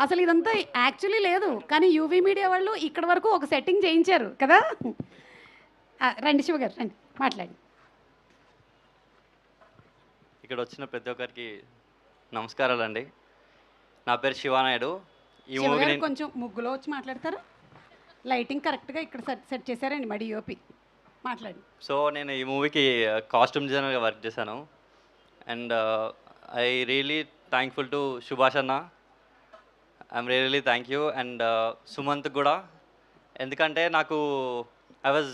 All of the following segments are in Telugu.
అసలు ఇదంతా యాక్చువల్లీ లేదు, కానీ యూవీ మీడియా వాళ్ళు ఇక్కడ వరకు ఒక సెట్టింగ్ చేయించారు కదా. రండి శివ గారు, రండి మాట్లాడి. ఇక్కడ వచ్చిన ప్రతి ఒక్కరికి నమస్కారాలండి. నా పేరు శివానాయుడు. ఈ శివ మూవీ గారు కొంచెం ముగ్గులో వచ్చి మాట్లాడతారా? లైటింగ్ కరెక్ట్గా ఇక్కడ సెట్ చేశారండి మా డిఓపి. మాట్లాడి. సో నేను ఈ మూవీకి కాస్ట్యూమ్ డిజైనర్గా వర్క్ చేశాను. And I really thankful to Subhash అన్న. I'm really thank you. And Sumanth కూడా. ఎందుకంటే నాకు ఐ వాజ్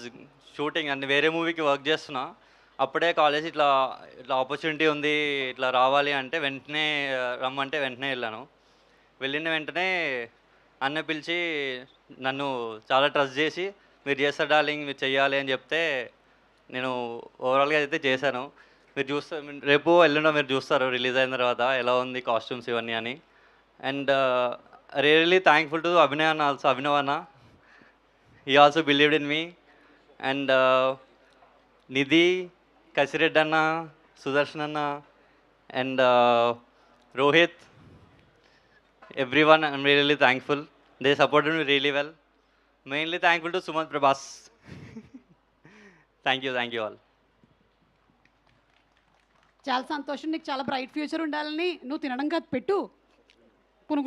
షూటింగ్ అండ్ వేరే మూవీకి వర్క్ చేస్తున్నా. అప్పుడే కాలేజ్ ఇట్లా ఇట్లా ఆపర్చునిటీ ఉంది, ఇట్లా రావాలి అంటే వెంటనే రమ్మంటే వెంటనే వెళ్ళాను. వెళ్ళిన వెంటనే అన్న పిలిచి నన్ను చాలా ట్రస్ట్ చేసి మీరు చేస్తారు డార్లింగ్, మీరు చెయ్యాలి అని చెప్తే నేను ఓవరాల్గా అయితే చేశాను. మీరు చూస్తారు, రేపు ఎల్లుండో మీరు చూస్తారు రిలీజ్ అయిన తర్వాత ఎలా ఉంది కాస్ట్యూమ్స్ ఇవన్నీ అని. And really thankful to Abhinav అన్న ఆల్సో. అభినవ్ అన్న, he also believed in me. And Nidhi, Kasireddy అన్న, సుదర్శన్ అన్న, and Rohit, everyone, I'm really thankful. They supported me really well. Mainly thankful to Sumant Prabhas. Thank you all. చాలా సంతోషం, నీకు చాలా బ్రైట్ ఫ్యూచర్ ఉండాలని. నువ్వు తినడం కాదు, పెట్టు పునుగులు